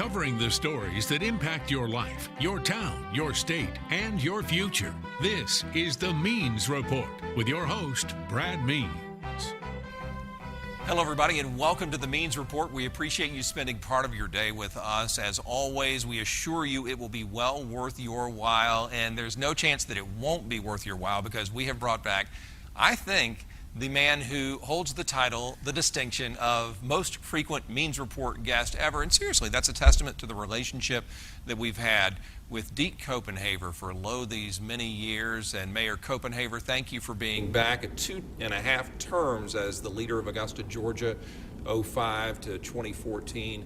covering the stories that impact your life, your town, your state, and your future. This is the Means Report with your host, Brad Means. Hello, everybody, and welcome to the Means Report. We appreciate you spending part of your day with us. As always, we assure you it will be well worth your while, and there's no chance that it won't be worth your while because we have brought back, I think, the man who holds the title, the distinction of most frequent Means Report guest ever. And seriously, that's a testament to the relationship that we've had with Deke Copenhaver for these many years. And Mayor Copenhaver, thank you for being back at 2.5 terms as the leader of Augusta, Georgia, 2005 to 2014.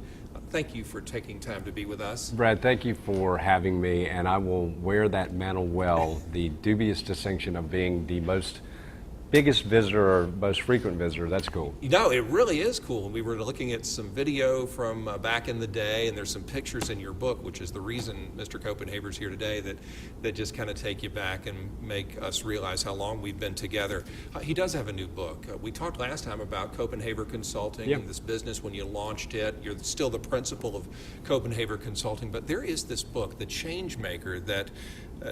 Thank you for taking time to be with us. Brad, thank you for having me, and I will wear that mantle well, the dubious distinction of being the biggest visitor or most frequent visitor. That's cool. You know, it really is cool. We were looking at some video from back in the day, and there's some pictures in your book, which is the reason Mr. Copenhaver's here today, that just kind of take you back and make us realize how long we've been together. He does have a new book. We talked last time about Copenhaver Consulting and this business when you launched it. You're still the principal of Copenhaver Consulting, but there is this book, The Changemaker, that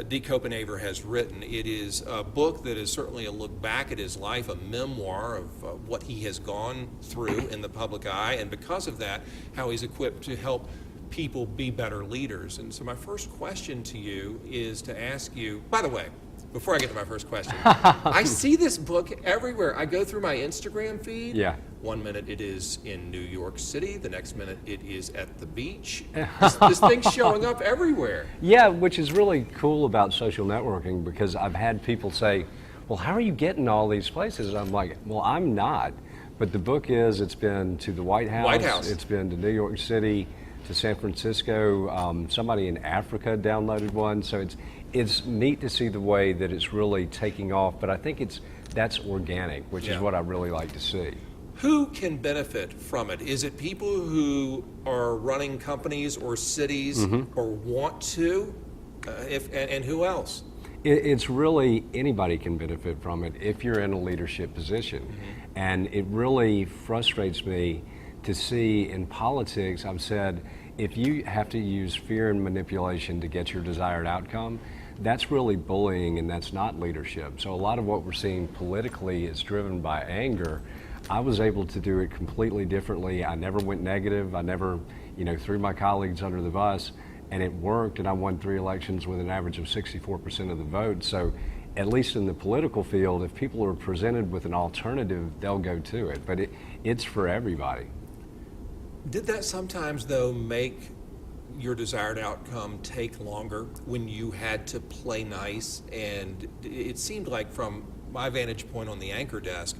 Deke Copenhaver has written. It is a book that is certainly a look back at his life, a memoir of what he has gone through in the public eye, and because of that, how he's equipped to help people be better leaders. And so my first question to you is to ask you, by the way, before I get to my first question, I see this book everywhere. I go through my Instagram feed. Yeah. One minute it is in New York City, the next minute it is at the beach. This thing's showing up everywhere. Yeah, which is really cool about social networking, because I've had people say, well, how are you getting all these places? And I'm like, well, I'm not. But the book it's been to the White House. It's been to New York City, to San Francisco. Somebody in Africa downloaded one. So it's neat to see the way that it's really taking off. But I think that's organic, which is what I really like to see. Who can benefit from it? Is it people who are running companies or cities or want to? And who else? It's really anybody can benefit from it if you're in a leadership position. And it really frustrates me to see in politics, I've said, if you have to use fear and manipulation to get your desired outcome, that's really bullying and that's not leadership. So a lot of what we're seeing politically is driven by anger. I was able to do it completely differently. I never went negative. I never, threw my colleagues under the bus. And it worked, and I won 3 elections with an average of 64% of the vote. So at least in the political field, if people are presented with an alternative, they'll go to it. But it's for everybody. Did that sometimes, though, make your desired outcome take longer when you had to play nice? And it seemed like, from my vantage point on the anchor desk,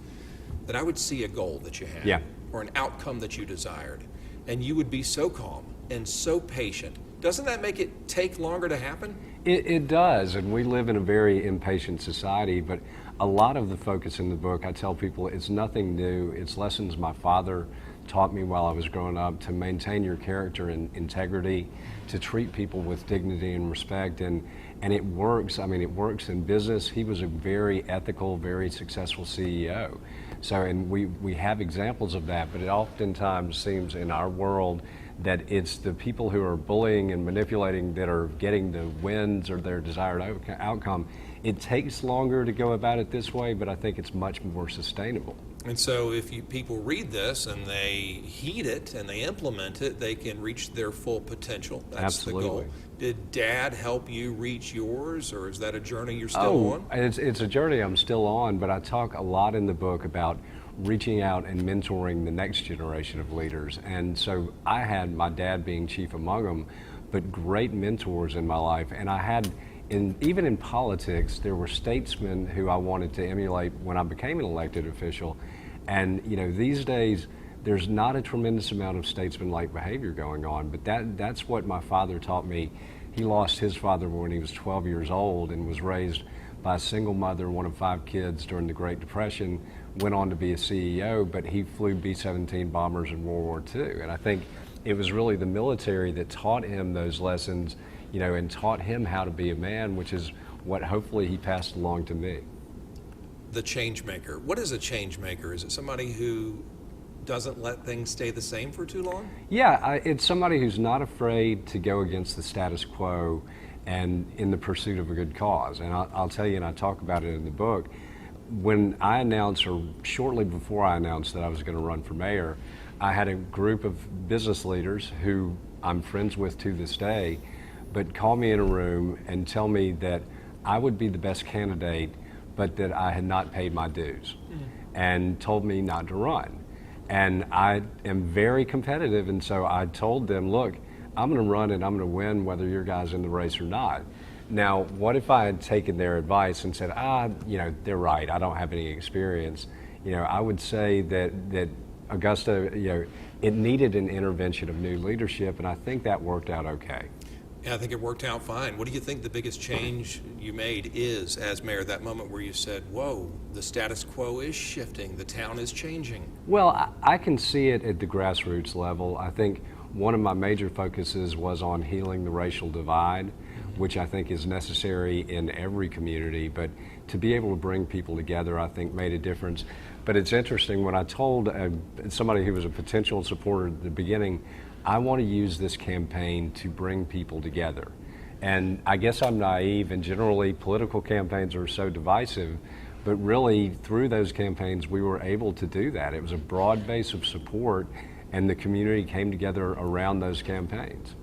that I would see a goal that you had or an outcome that you desired, and you would be so calm and so patient. Doesn't that make it take longer to happen? It does, and we live in a very impatient society, but a lot of the focus in the book, I tell people, it's nothing new. It's lessons my father taught me while I was growing up, to maintain your character and integrity, to treat people with dignity and respect, and it works. I mean, it works in business. He was a very ethical, very successful CEO. So, and we have examples of that, but it oftentimes seems in our world that it's the people who are bullying and manipulating that are getting the wins or their desired outcome. It takes longer to go about it this way, but I think it's much more sustainable. And so if people read this and they heed it and they implement it, they can reach their full potential. That's Absolutely. The goal. Did Dad help you reach yours, or is that a journey you're still on? It's a journey I'm still on, but I talk a lot in the book about reaching out and mentoring the next generation of leaders. And so I had my dad being chief among them, but great mentors in my life. And I had, even in politics, there were statesmen who I wanted to emulate when I became an elected official. And these days, there's not a tremendous amount of statesman-like behavior going on, but that's what my father taught me. He lost his father when he was 12 years old and was raised by a single mother, one of 5 kids during the Great Depression, went on to be a CEO, but he flew B-17 bombers in World War II. And I think it was really the military that taught him those lessons, and taught him how to be a man, which is what hopefully he passed along to me. The Changemaker. What is a Changemaker? Is it somebody who doesn't let things stay the same for too long? Yeah, it's somebody who's not afraid to go against the status quo and in the pursuit of a good cause. And I'll tell you, and I talk about it in the book, when I announced, or shortly before I announced that I was going to run for mayor, I had a group of business leaders who I'm friends with to this day, but call me in a room and tell me that I would be the best candidate, but that I had not paid my dues, and told me not to run. And I am very competitive, and so I told them, look, I'm going to run and I'm going to win whether your guy's in the race or not. Now, what if I had taken their advice and said, they're right, I don't have any experience. I would say that Augusta, it needed an intervention of new leadership, and I think that worked out okay. Yeah, I think it worked out fine. What do you think the biggest change you made is as mayor, that moment where you said, whoa, the status quo is shifting, the town is changing? Well, I can see it at the grassroots level. I think one of my major focuses was on healing the racial divide, which I think is necessary in every community, but to be able to bring people together, I think made a difference. But it's interesting, when I told somebody who was a potential supporter at the beginning, I want to use this campaign to bring people together. And I guess I'm naive, and generally political campaigns are so divisive, but really through those campaigns we were able to do that. It was a broad base of support, and the community came together around those campaigns.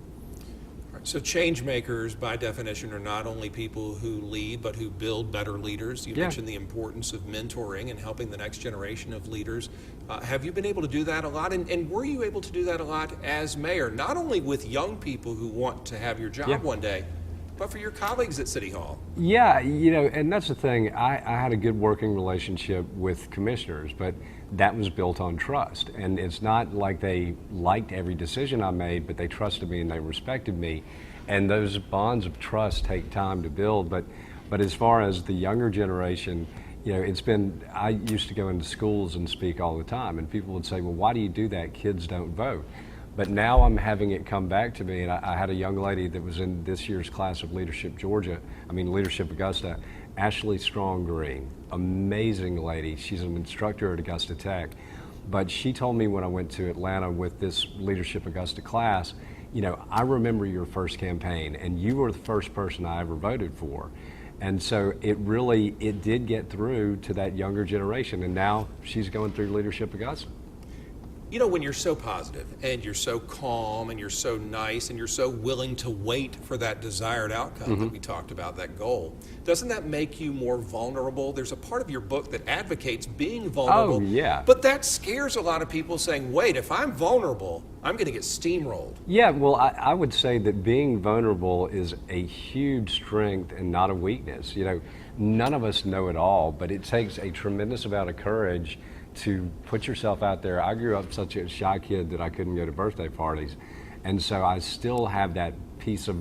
So changemakers, by definition, are not only people who lead, but who build better leaders. You mentioned the importance of mentoring and helping the next generation of leaders. Have you been able to do that a lot? And were you able to do that a lot as mayor, not only with young people who want to have your job one day, but for your colleagues at City Hall? Yeah, and that's the thing. I had a good working relationship with commissioners, but that was built on trust. And it's not like they liked every decision I made, but they trusted me and they respected me. And those bonds of trust take time to build. But as far as the younger generation, I used to go into schools and speak all the time, and people would say, well, why do you do that? Kids don't vote. But now I'm having it come back to me, and I had a young lady that was in this year's class of Leadership Augusta, Ashley Strong Green, amazing lady. She's an instructor at Augusta Tech. But she told me when I went to Atlanta with this Leadership Augusta class, I remember your first campaign, and you were the first person I ever voted for. And so it did get through to that younger generation, and now she's going through Leadership Augusta. When you're so positive and you're so calm and you're so nice and you're so willing to wait for that desired outcome that we talked about, that goal, doesn't that make you more vulnerable? There's a part of your book that advocates being vulnerable. Oh, yeah. But that scares a lot of people, saying, wait, if I'm vulnerable, I'm going to get steamrolled. Yeah, well, I would say that being vulnerable is a huge strength and not a weakness. None of us know it all, but it takes a tremendous amount of courage to put yourself out there. I grew up such a shy kid that I couldn't go to birthday parties, and so I still have that piece of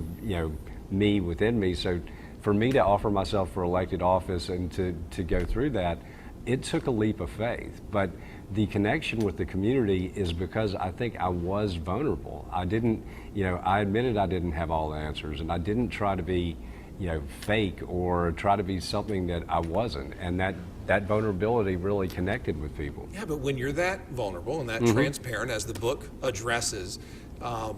me within me. So for me to offer myself for elected office and to go through that, it took a leap of faith. But the connection with the community is because I think I was vulnerable. I didn't, I admitted I didn't have all the answers, and I didn't try to be fake or try to be something that I wasn't, and that vulnerability really connected with people. Yeah, but when you're that vulnerable and that transparent, as the book addresses, how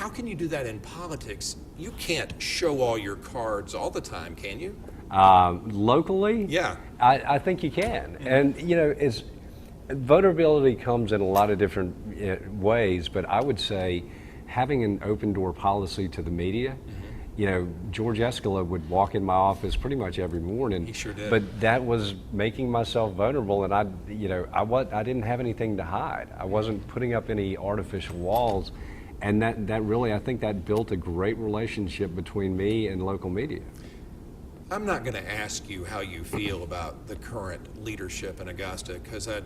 can you do that in politics? You can't show all your cards all the time, can you? Locally? Yeah. I think you can. And, vulnerability comes in a lot of different ways, but I would say having an open door policy to the media. George Escala would walk in my office pretty much every morning. He sure did. But that was making myself vulnerable, and I didn't have anything to hide. I wasn't putting up any artificial walls, and that really, I think that built a great relationship between me and local media. I'm not going to ask you how you feel about the current leadership in Augusta, because I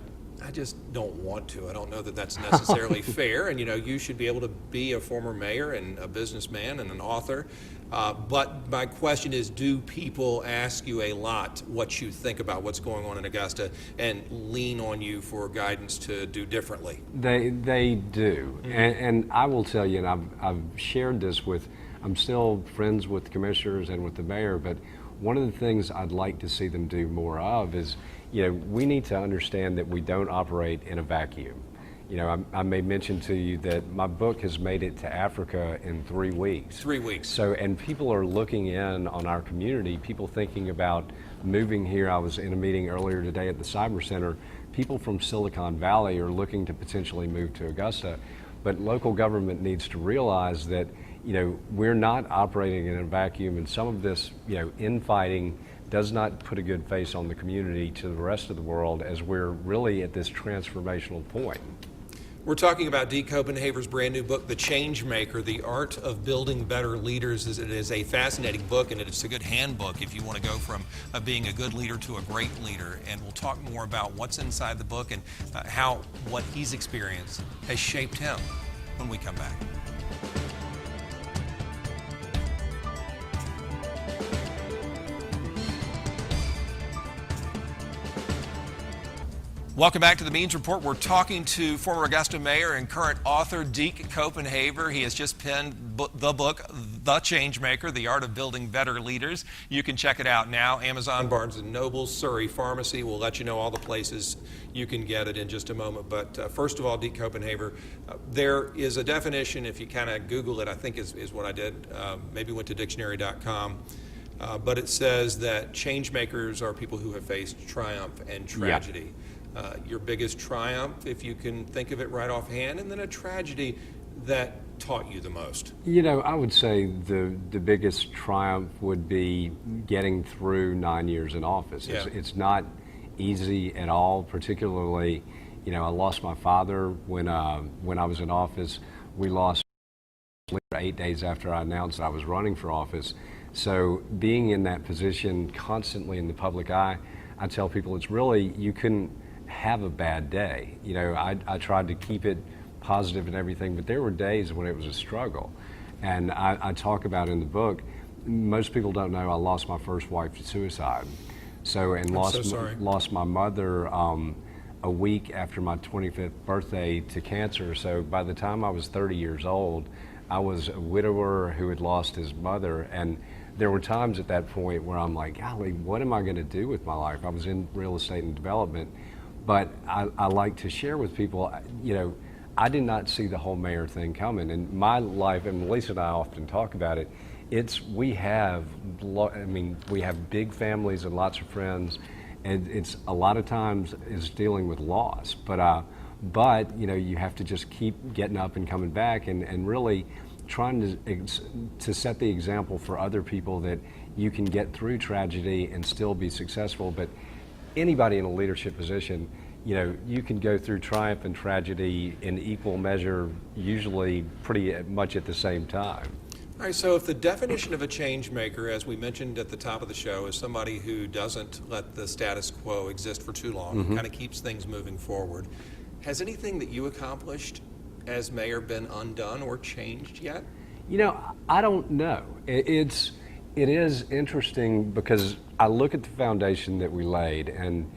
just don't want to. I don't know that that's necessarily fair, and you should be able to be a former mayor and a businessman and an author. But my question is, do people ask you a lot what you think about what's going on in Augusta and lean on you for guidance to do differently? They do, and I will tell you, and I've shared this I'm still friends with commissioners and with the mayor, but one of the things I'd like to see them do more of is, we need to understand that we don't operate in a vacuum. I may mention to you that my book has made it to Africa in 3 weeks. 3 weeks. So, and people are looking in on our community, people thinking about moving here. I was in a meeting earlier today at the Cyber Center. People from Silicon Valley are looking to potentially move to Augusta, but local government needs to realize that, we're not operating in a vacuum, and some of this, infighting does not put a good face on the community to the rest of the world as we're really at this transformational point. We're talking about Deke Copenhaver's brand new book, The Changemaker, The Art of Building Better Leaders. It is a fascinating book, and it's a good handbook if you want to go from being a good leader to a great leader. And we'll talk more about what's inside the book and how what he's experienced has shaped him when we come back. Welcome back to the Means Report. We're talking to former Augusta Mayor and current author Deke Copenhaver. He has just penned the book, The Changemaker, The Art of Building Better Leaders. You can check it out now. Amazon, Barnes & Noble, Surrey Pharmacy. We'll let you know all the places you can get it in just a moment. But first of all, Deke Copenhaver, there is a definition, if you kind of Google it, I think is what I did. Maybe went to dictionary.com. But it says that changemakers are people who have faced triumph and tragedy. Yeah. Your biggest triumph, if you can think of it right offhand, and then a tragedy that taught you the most. I would say the biggest triumph would be getting through 9 years in office. Yeah. It's not easy at all, particularly, I lost my father when I was in office. We lost 8 days after I announced I was running for office. So being in that position constantly in the public eye, I tell people it's really, you couldn't have a bad day. I tried to keep it positive and everything, but there were days when it was a struggle. And I talk about in the book, most people don't know I lost my first wife to suicide. Lost my mother a week after my 25th birthday to cancer. So by the time I was 30 years old, I was a widower who had lost his mother. And there were times at that point where I'm like, golly, what am I going to do with my life? I was in real estate and development. But I like to share with people, I did not see the whole mayor thing coming. And my life, and Lisa and I often talk about it, we have big families and lots of friends, and it's a lot of times is dealing with loss. But you have to just keep getting up and coming back, and really trying to set the example for other people that you can get through tragedy and still be successful. But anybody in a leadership position, you can go through triumph and tragedy in equal measure, usually pretty much at the same time. All right, so if the definition of a change maker, as we mentioned at the top of the show, is somebody who doesn't let the status quo exist for too long, mm-hmm. kind of keeps things moving forward, has anything that you accomplished as mayor been undone or changed yet? I don't know. It is interesting because I look at the foundation that we laid, and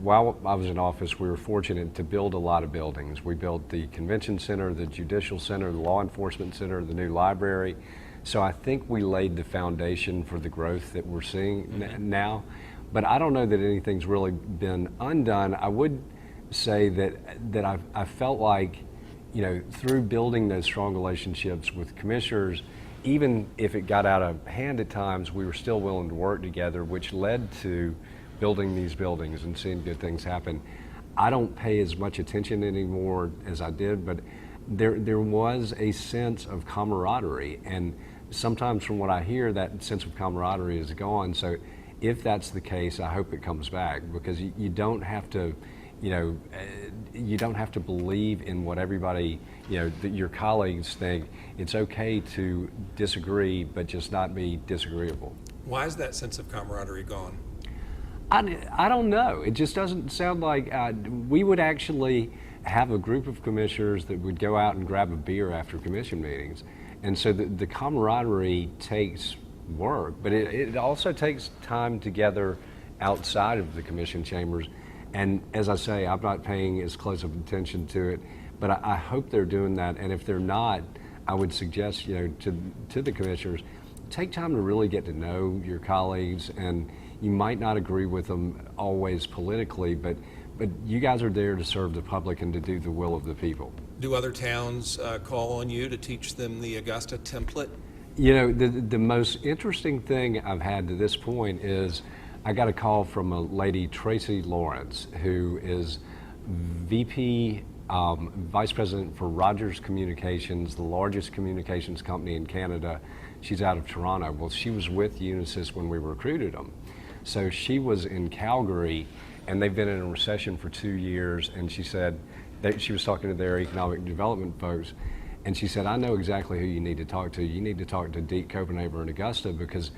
while I was in office, we were fortunate to build a lot of buildings. We built the convention center, the judicial center, the law enforcement center, the new library. So I think we laid the foundation for the growth that we're seeing mm-hmm. now. But I don't know that anything's really been undone. I would say that I felt like, through building those strong relationships with commissioners, even if it got out of hand at times, we were still willing to work together, which led to building these buildings and seeing good things happen. I don't pay as much attention anymore as I did, but there was a sense of camaraderie, and sometimes from what I hear, that sense of camaraderie is gone. So if that's the case, I hope it comes back, because you don't have to, you don't have to believe in what everybody, your colleagues think. It's okay to disagree, but just not be disagreeable. Why is that sense of camaraderie gone? I don't know. It just doesn't sound like we would actually have a group of commissioners that would go out and grab a beer after commission meetings. And so the camaraderie takes work, but it also takes time together outside of the commission chambers. And as I say, I'm not paying as close of attention to it, but I hope they're doing that. And if they're not, I would suggest, to the commissioners, take time to really get to know your colleagues, and you might not agree with them always politically, but you guys are there to serve the public and to do the will of the people. Do other towns call on you to teach them the Augusta template? You know, the most interesting thing I've had to this point is I got a call from a lady, Tracy Lawrence, who is VP, Vice President for Rogers Communications, the largest communications company in Canada. She's out of Toronto. Well, she was with Unisys when we recruited them. So she was in Calgary, and they've been in a recession for 2 years, and she said, she was talking to their economic development folks, and she said, I know exactly who you need to talk to. You need to talk to Deke Copenhaver in Augusta, because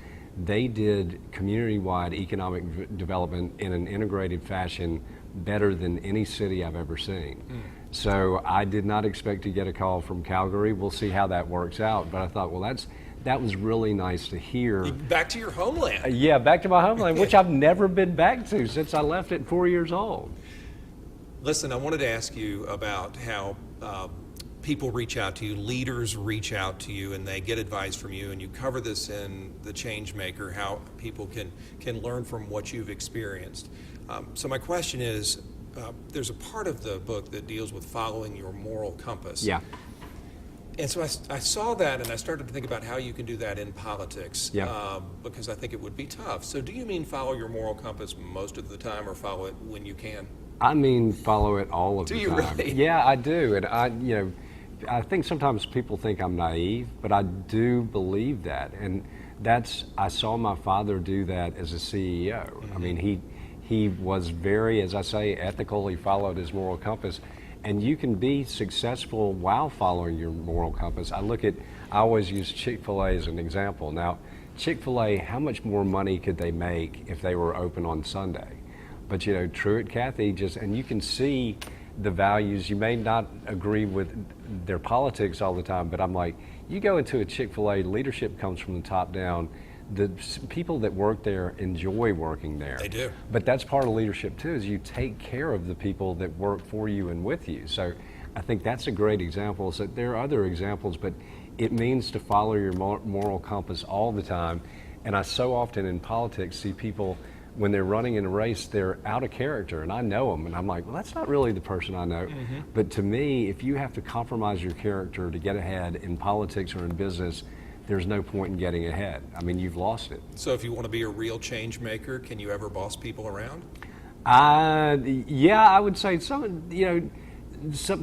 they did community-wide economic development in an integrated fashion better than any city I've ever seen. So I did not expect to get a call from Calgary. We'll see how that works out. But I thought, well, that was really nice to hear. Back to your homeland. Yeah, back to my homeland, which I've never been back to since I left at 4 years old. Listen, I wanted to ask you about how people reach out to you, leaders reach out to you, and they get advice from you, and you cover this in the Changemaker, how people can learn from what you've experienced. So my question is, there's a part of the book that deals with following your moral compass. Yeah. And so I saw that, and I started to think about how you can do that in politics, Yeah. because I think it would be tough. So do you mean follow your moral compass most of the time, or follow it when you can? I mean, follow it all of Do the you time. really? Yeah, I do. And I think sometimes people think I'm naive, but I do believe that. And I saw my father do that as a CEO. I mean, he was very, as I say, ethical. He followed his moral compass. And you can be successful while following your moral compass. I always use Chick-fil-A as an example. Now, Chick-fil-A, how much more money could they make if they were open on Sunday? But Truett Cathy and you can see the values. You may not agree with their politics all the time, but I'm like, you go into a Chick-fil-A, leadership comes from the top down. The people that work there enjoy working there. They do. But that's part of leadership too, is you take care of the people that work for you and with you. So I think that's a great example. So there are other examples, but it means to follow your moral compass all the time. And I so often in politics see people, when they're running in a race, they're out of character, and I know them, and I'm like, well, that's not really the person I know. But to me, if you have to compromise your character to get ahead in politics or in business, there's no point in getting ahead. I mean, you've lost it. So if you want to be a real change maker, can you ever boss people around? Yeah, I would say some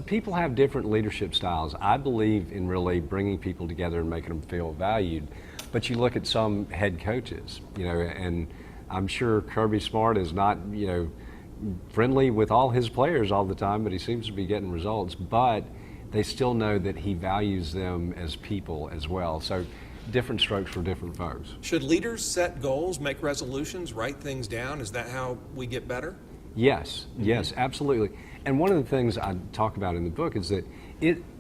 people have different leadership styles. I believe in really bringing people together and making them feel valued. But you look at some head coaches, and I'm sure Kirby Smart is not, friendly with all his players all the time, but he seems to be getting results. But they still know that he values them as people as well. So different strokes for different folks. Should leaders set goals, make resolutions, write things down? Is that how we get better? Yes, yes, absolutely. And one of the things I talk about in the book is that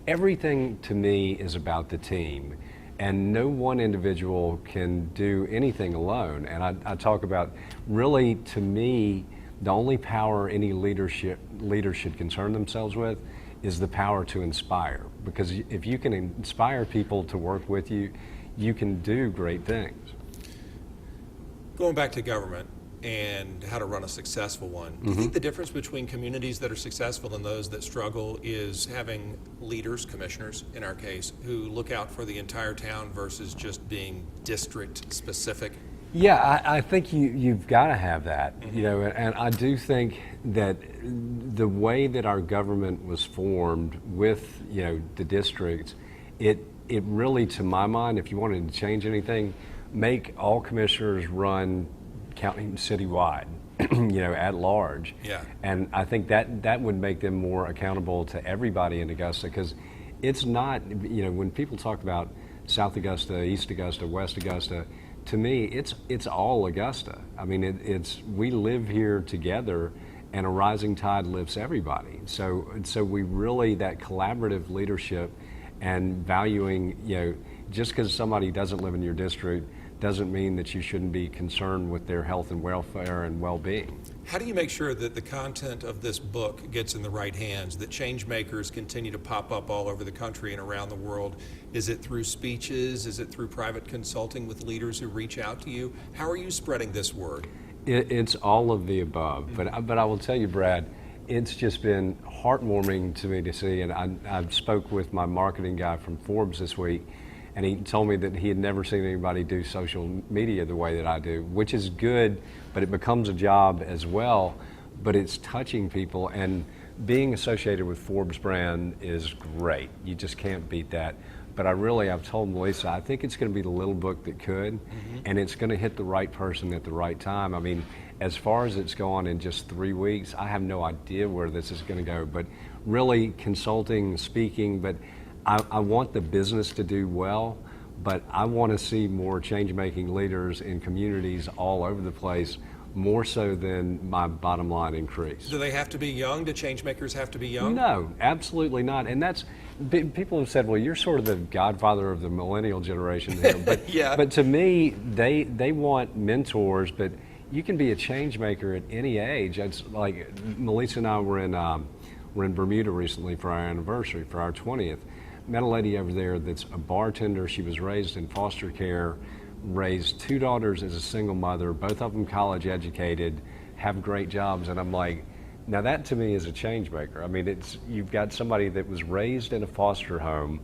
everything to me is about the team. And no one individual can do anything alone. And I talk about, really, to me, the only power any leader should concern themselves with is the power to inspire. Because if you can inspire people to work with you, you can do great things. Going back to government and how to run a successful one, do you think the difference between communities that are successful and those that struggle is having leaders, commissioners in our case, who look out for the entire town versus just being district specific? Yeah, I think you've got to have that, and I do think that the way that our government was formed with, the districts, it really, to my mind, if you wanted to change anything, make all commissioners run county citywide, at large. Yeah. And I think that would make them more accountable to everybody in Augusta, because it's not, when people talk about South Augusta, East Augusta, West Augusta, to me, it's all Augusta. I mean, we live here together, and a rising tide lifts everybody. So we really, that collaborative leadership and valuing, just because somebody doesn't live in your district doesn't mean that you shouldn't be concerned with their health and welfare and well-being. How do you make sure that the content of this book gets in the right hands, that change makers continue to pop up all over the country and around the world? Is it through speeches? Is it through private consulting with leaders who reach out to you? How are you spreading this word? It's all of the above, but I will tell you, Brad, it's just been heartwarming to me to see, and I spoke with my marketing guy from Forbes this week, and he told me that he had never seen anybody do social media the way that I do, which is good, but it becomes a job as well, but it's touching people, and being associated with Forbes brand is great. You just can't beat that. But I've told Melissa, I think it's going to be the little book that could, and it's going to hit the right person at the right time. I mean, as far as it's gone in just 3 weeks, I have no idea where this is going to go, but really consulting, speaking, but I want the business to do well, but I want to see more change-making leaders in communities all over the place, more so than my bottom line increase. Do they have to be young? Do changemakers have to be young? No, absolutely not. And that's, people have said, well, you're sort of the godfather of the millennial generation here. But, Yeah. But to me, they want mentors, but you can be a change maker at any age. It's like Melissa and I were in Bermuda recently for our anniversary, for our 20th. Met a lady over there that's a bartender. She was raised in foster care, raised 2 daughters as a single mother, both of them college educated, have great jobs, and I'm like, now that to me is a change maker. I mean, you've got somebody that was raised in a foster home,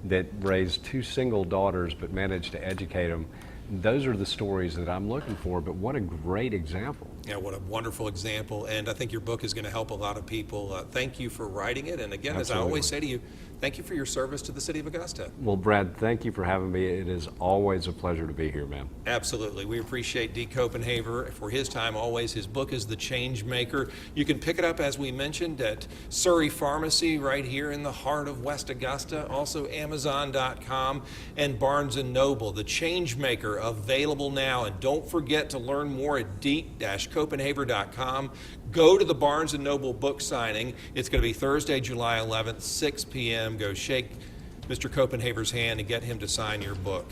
that raised 2 single daughters but managed to educate them. Those are the stories that I'm looking for, but what a great example. Yeah, what a wonderful example, and I think your book is going to help a lot of people. Thank you for writing it, and again, as I always say to you, thank you for your service to the city of Augusta. Well, Brad, thank you for having me. It is always a pleasure to be here, man. Absolutely. We appreciate Deke Copenhaver for his time always. His book is The Changemaker. You can pick it up, as we mentioned, at Surrey Pharmacy right here in the heart of West Augusta. Also Amazon.com and Barnes & Noble. The Changemaker, available now. And don't forget to learn more at Deke-Copenhaver.com. Go to the Barnes & Noble book signing. It's going to be Thursday, July 11th, 6 p.m. Go shake Mr. Copenhaver's hand and get him to sign your book.